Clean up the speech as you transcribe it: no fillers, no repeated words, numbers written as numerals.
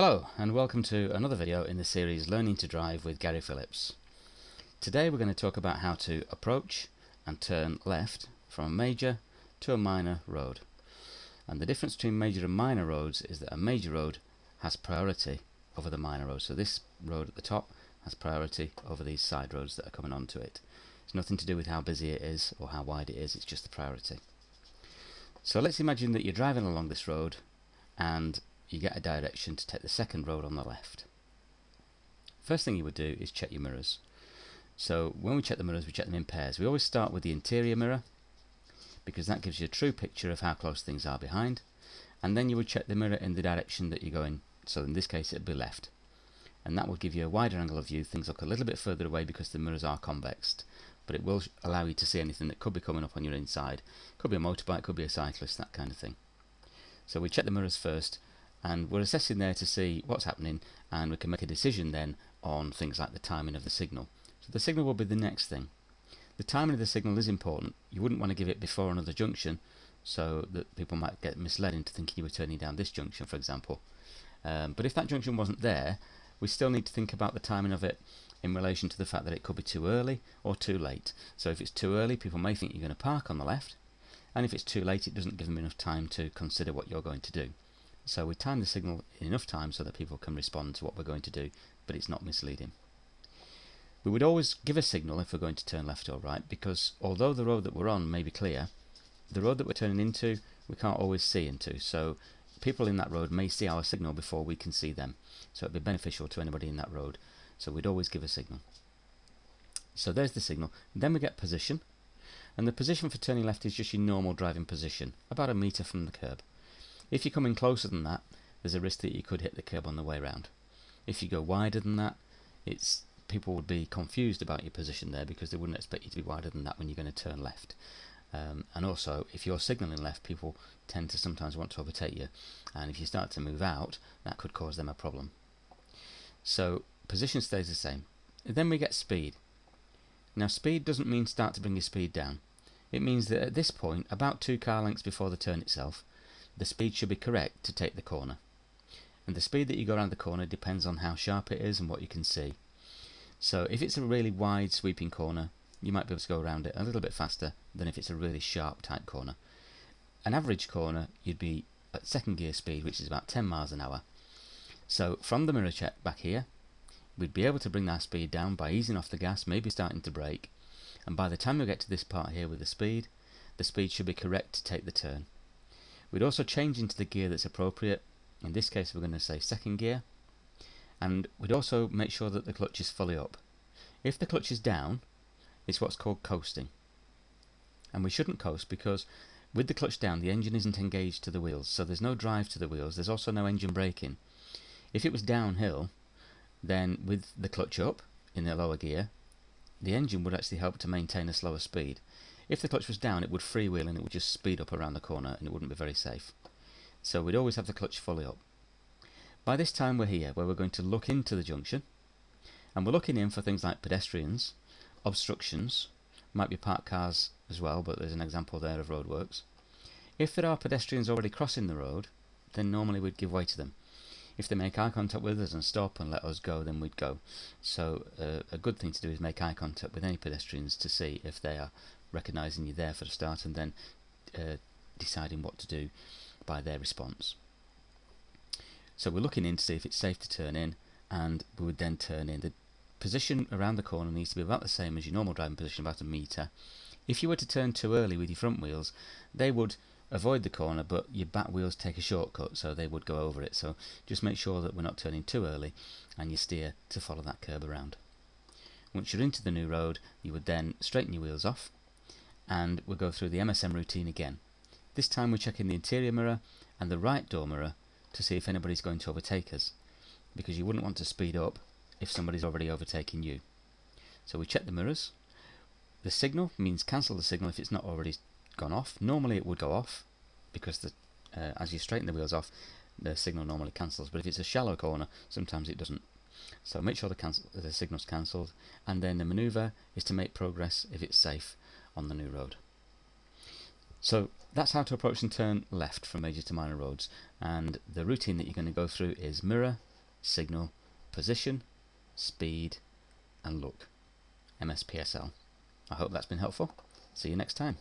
Hello and welcome to another video in the series Learning to Drive with Gary Phillips. Today we're going to talk about how to approach and turn left from a major to a minor road. And the difference between major and minor roads is that a major road has priority over the minor road. So this road at the top has priority over these side roads that are coming onto it. It's nothing to do with how busy it is or how wide it is, it's just the priority. So let's imagine that you're driving along this road and you get a direction to take the second road on the left. First thing you would do is check your mirrors. So when we check the mirrors, we check them in pairs. We always start with the interior mirror because that gives you a true picture of how close things are behind, and then you would check the mirror in the direction that you're going. So in this case it would be left, and that will give you a wider angle of view. Things look a little bit further away because the mirrors are convexed, but it will allow you to see anything that could be coming up on your inside. Could be a motorbike, could be a cyclist, that kind of thing. So we check the mirrors first, and we're assessing there to see what's happening, and we can make a decision then on things like the timing of the signal. So the signal will be the next thing. The timing of the signal is important. You wouldn't want to give it before another junction, so that people might get misled into thinking you were turning down this junction, for example. But if that junction wasn't there, we still need to think about the timing of it in relation to the fact that it could be too early or too late. So if it's too early, people may think you're going to park on the left, and if it's too late, it doesn't give them enough time to consider what you're going to do. So we time the signal in enough time so that people can respond to what we're going to do, but it's not misleading. We would always give a signal if we're going to turn left or right, because although the road that we're on may be clear, the road that we're turning into we can't always see into, so people in that road may see our signal before we can see them. So it'd be beneficial to anybody in that road, so we'd always give a signal. So there's the signal. Then we get position, and the position for turning left is just your normal driving position, about a metre from the curb. If you come in closer than that, there's a risk that you could hit the curb on the way round. If you go wider than that, people would be confused about your position there because they wouldn't expect you to be wider than that when you're going to turn left. And also, if you're signalling left, people tend to sometimes want to overtake you, and if you start to move out, that could cause them a problem. So position stays the same. Then we get speed. Now speed doesn't mean start to bring your speed down. It means that at this point, about 2 car lengths before the turn itself, the speed should be correct to take the corner. And the speed that you go around the corner depends on how sharp it is and what you can see. So if it's a really wide sweeping corner, you might be able to go around it a little bit faster than if it's a really sharp tight corner. An average corner you'd be at second gear speed, which is about 10 miles an hour. So from the mirror check back here, we'd be able to bring that speed down by easing off the gas, maybe starting to brake, and by the time we get to this part here with the speed should be correct to take the turn. We'd also change into the gear that's appropriate. In this case we're going to say second gear, and we'd also make sure that the clutch is fully up. If the clutch is down, it's what's called coasting, and we shouldn't coast because with the clutch down the engine isn't engaged to the wheels, so there's no drive to the wheels, there's also no engine braking. If it was downhill, then with the clutch up in the lower gear, the engine would actually help to maintain a slower speed. If the clutch was down, it would freewheel and it would just speed up around the corner and it wouldn't be very safe. So we'd always have the clutch fully up. By this time we're here where we're going to look into the junction, and we're looking in for things like pedestrians, obstructions, might be parked cars as well, but there's an example there of roadworks. If there are pedestrians already crossing the road, then normally we'd give way to them. If they make eye contact with us and stop and let us go, then we'd go. So a good thing to do is make eye contact with any pedestrians to see if they are recognising you there for the start, and then deciding what to do by their response. So we're looking in to see if it's safe to turn in, and we would then turn in. The position around the corner needs to be about the same as your normal driving position, about a metre. If you were to turn too early with your front wheels, they would avoid the corner, but your back wheels take a shortcut, so they would go over it. So just make sure that we're not turning too early and you steer to follow that curb around. Once you're into the new road, you would then straighten your wheels off, and we'll go through the MSM routine again. This time we're checking the interior mirror and the right door mirror to see if anybody's going to overtake us, because you wouldn't want to speed up if somebody's already overtaking you. So we check the mirrors. The signal means cancel the signal if it's not already gone off. Normally it would go off because as you straighten the wheels off, the signal normally cancels, but if it's a shallow corner, sometimes it doesn't. So make sure the signal's cancelled, and then the manoeuvre is to make progress if it's safe on the new road. So that's how to approach and turn left from major to minor roads, and the routine that you're going to go through is mirror, signal, position, speed and look. MSPSL. I hope that's been helpful. See you next time.